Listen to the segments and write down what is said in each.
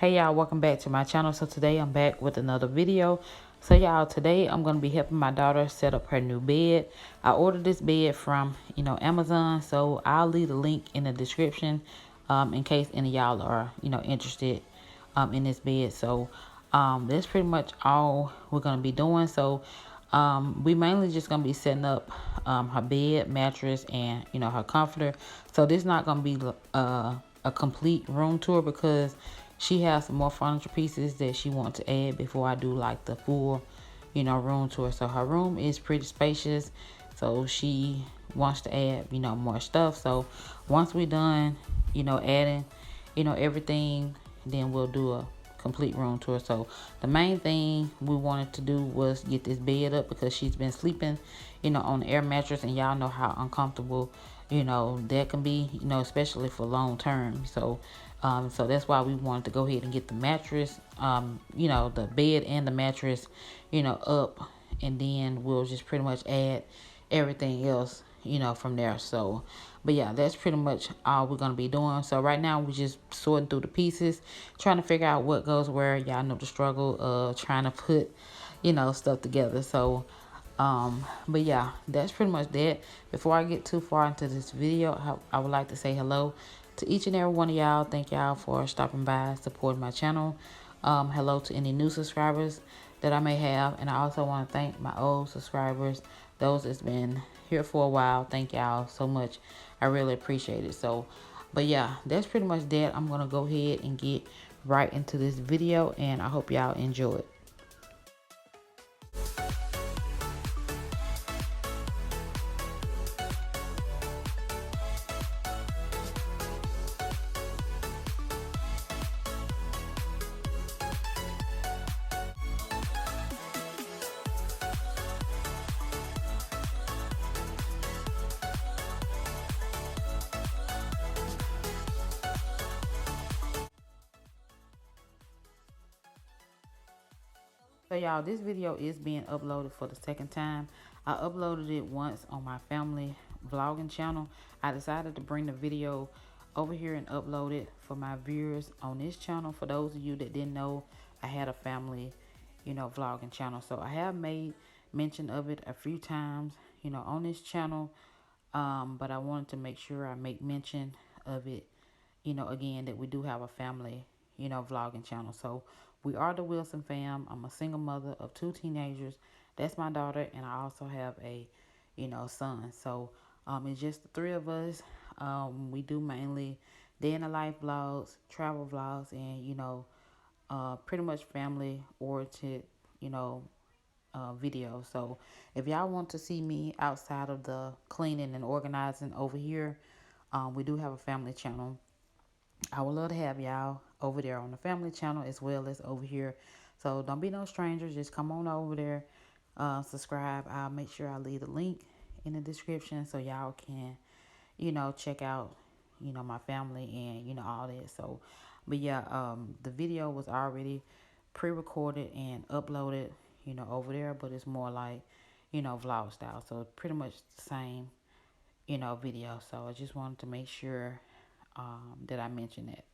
Hey y'all, welcome back to my channel. So today I'm back with another video. So y'all, today I'm going to be helping my daughter set up her new bed. I ordered this bed from, Amazon. So I'll leave the link in the description in case any of y'all are, interested in this bed. So that's pretty much all we're going to be doing. So we mainly just going to be setting up her bed, mattress, and, her comforter. So this is not going to be a complete room tour because she has some more furniture pieces that she wants to add before I do like the full, room tour. So her room is pretty spacious. So she wants to add, more stuff. So once we're done, adding, everything, then we'll do a complete room tour. So the main thing we wanted to do was get this bed up because she's been sleeping, on the air mattress, and y'all know how uncomfortable, that can be, especially for long term. So that's why we wanted to go ahead and get the mattress, the bed and the mattress, up, and then we'll just pretty much add everything else, from there. So, but yeah, that's pretty much all we're going to be doing. So right now we're just sorting through the pieces, trying to figure out what goes where. Y'all know the struggle of trying to put, stuff together. So, but yeah, that's pretty much that. Before I get too far into this video, I would like to say hello to each and every one of y'all. Thank y'all for stopping by, supporting my channel. Hello to any new subscribers that I may have. And I also want to thank my old subscribers, those that's been here for a while. Thank y'all so much. I really appreciate it. So, but yeah, that's pretty much that. I'm going to go ahead and get right into this video, and I hope y'all enjoy it. So y'all, this video is being uploaded for the second time. I uploaded it once on my family vlogging channel. I decided to bring the video over here and upload it for my viewers on this channel. For those of you that didn't know, I had a family, vlogging channel. So I have made mention of it a few times, on this channel. But I wanted to make sure I make mention of it, again, that we do have a family, vlogging channel. So we are the Wilson fam. I'm a single mother of 2 teenagers. That's my daughter, and I also have a, son. So it's just the 3 of us. We do mainly day in the life vlogs, travel vlogs, and, pretty much family oriented, video. So if y'all want to see me outside of the cleaning and organizing over here, we do have a family channel. I would love to have y'all over there on the family channel as well as over here. So don't be no strangers. Just come on over there, subscribe. I'll make sure I leave the link in the description so y'all can, check out, my family and, all that. So, but yeah, the video was already pre-recorded and uploaded, over there, but it's more like, vlog style. So pretty much the same, video. So I just wanted to make sure that I mentioned that.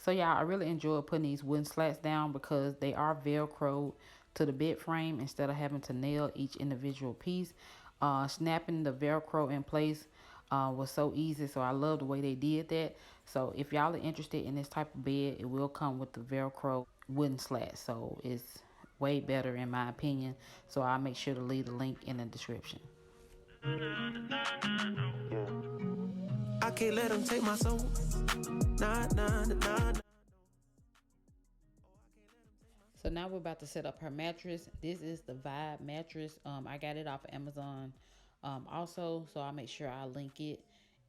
So y'all, I really enjoy putting these wooden slats down because they are velcroed to the bed frame instead of having to nail each individual piece. Snapping the velcro in place was so easy, so I love the way they did that. So if y'all are interested in this type of bed, it will come with the velcro wooden slats, so it's way better in my opinion. So I'll make sure to leave the link in the description. I can't let them take my soul. Nah, nah, nah, nah. So now we're about to set up her mattress. This is the Vibe mattress. I got it off of Amazon also, so I'll make sure I link it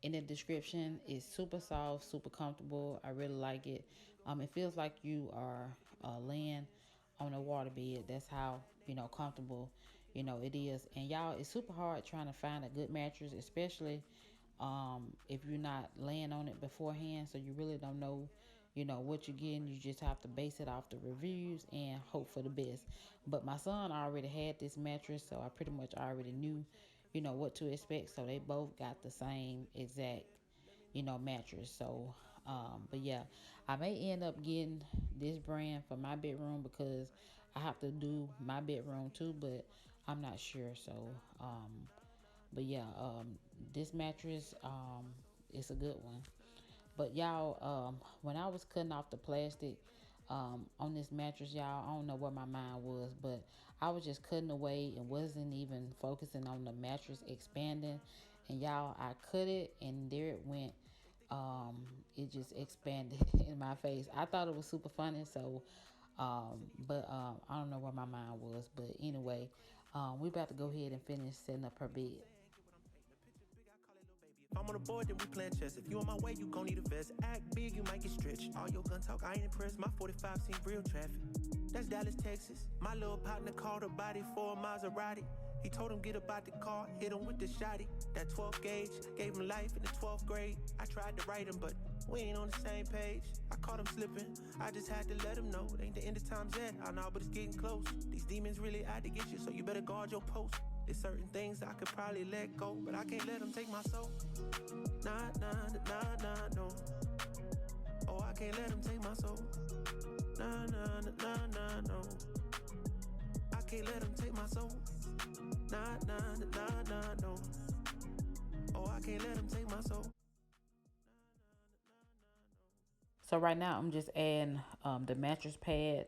in the description. It's super soft, super comfortable. I really like it. It feels like you are laying on a water bed. That's how, comfortable, it is. And y'all, it's super hard trying to find a good mattress, especially if you're not laying on it beforehand, so you really don't know what you're getting. You just have to base it off the reviews and hope for the best. But my son already had this mattress, so I pretty much already knew what to expect. So they both got the same exact mattress. So but yeah, I may end up getting this brand for my bedroom because I have to do my bedroom too, but I'm not sure. So but yeah, this mattress is a good one. But y'all, when I was cutting off the plastic on this mattress, y'all, I don't know where my mind was, but I was just cutting away and wasn't even focusing on the mattress expanding. And y'all, I cut it and there it went. It just expanded in my face. I thought it was super funny, so but I don't know where my mind was. But anyway, we about to go ahead and finish setting up her bed. If I'm on the board, then we playing chess. If you on my way, you gon' need a vest. Act big, you might get stretched. All your gun talk, I ain't impressed. My 45 seen real traffic. That's Dallas, Texas. My little partner called a body for a Maserati. He told him get up out the car, hit him with the shotty. That 12 gauge gave him life in the 12th grade. I tried to write him, but we ain't on the same page. I caught him slipping, I just had to let him know. It ain't the end of times yet, I know, but it's getting close. These demons really out to get you, so you better guard your post. There's certain things I could probably let go, but I can't let them take my soul. Nah, nah, nah, nah, no. Oh, I can't let them take my soul. Nah, nah, nah, nah, no. I can't let them take my soul. Nah, nah, nah, nah, no. Oh, I can't let them take my soul. So right now I'm just adding the mattress pad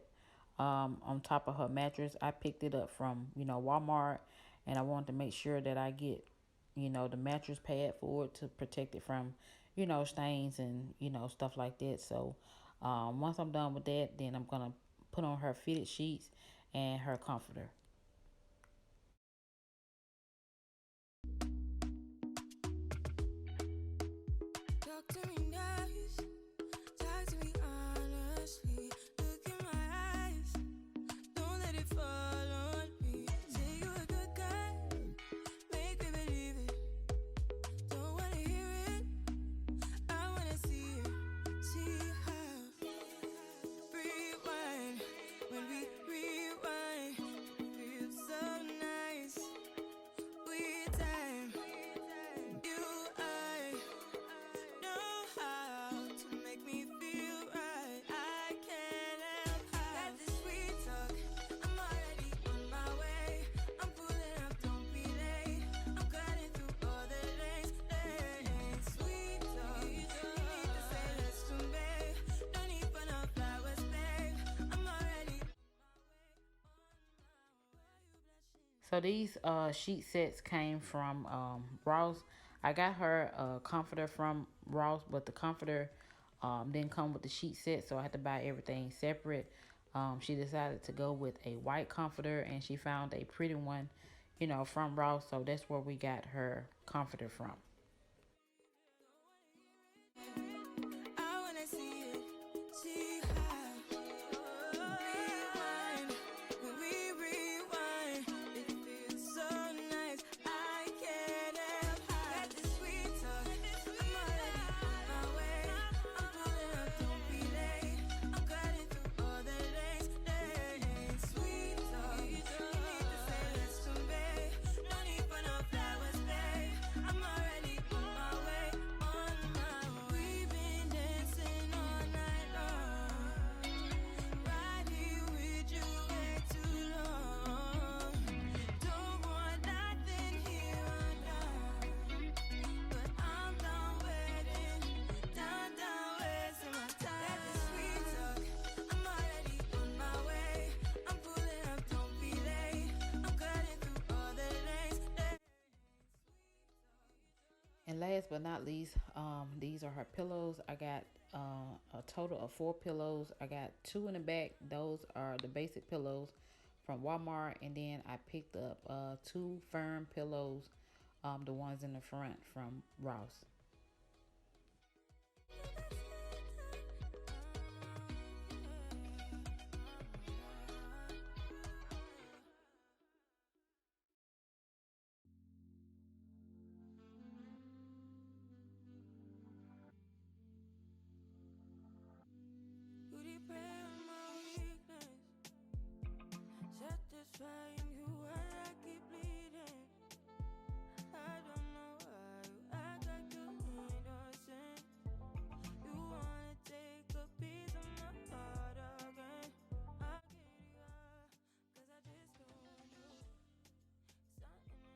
on top of her mattress. I picked it up from, Walmart, and I wanted to make sure that I get, the mattress pad for it to protect it from, stains and, stuff like that. So once I'm done with that, then I'm going to put on her fitted sheets and her comforter. Talk to me nice, talk to me honestly. Look in my eyes, don't let it fall on me. Say you a good guy, make me believe it. Don't wanna hear it, I wanna see it. See how rewind, when we rewind, feels so nice. With time, you I know how to make me feel right. I can't help how this sweet talk. I'm already on my way. I'm pulling up, don't be late. I'm cutting through all the lanes. Sweet talk. You need to say less to me. No need for no flowers, babe. I'm already on my way. Why you blushing? So these sheet sets came from Ross. I got her a comforter from Ross, but the comforter didn't come with the sheet set, so I had to buy everything separate. She decided to go with a white comforter, and she found a pretty one, from Ross, so that's where we got her comforter from. I wanna see it, see how rewind, when we rewind, it feels so nice. I can't help how got this sweet talk. I'm already on my way. I'm pulling up, don't be late. I'm cutting through all the lanes. Sweet talk. You need to say less to me. No need for no flowers, babe. I'm already on my way, on my way. We've been dancing all night long. And last but not least, these are her pillows. I got a total of 4 pillows. I got 2 in the back. Those are the basic pillows from Walmart. And then I picked up 2 firm pillows, the ones in the front from Ross. Satisfying you while I keep bleeding. I don't know why you act like you ain't innocent. You wanna take a piece of my heart again. I get you up, 'cause I just don't know.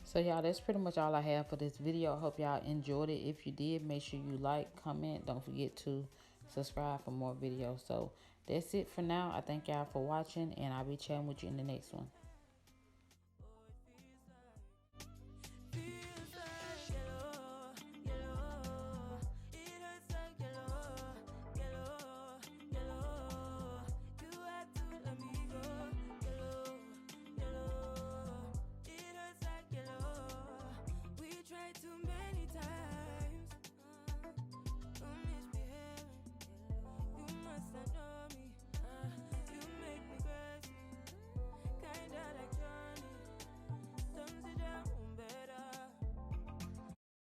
So y'all, that's pretty much all I have for this video. I hope y'all enjoyed it. If you did, make sure you like, comment. Don't forget to subscribe for more videos. So that's it for now. I thank y'all for watching, and I'll be chatting with you in the next one.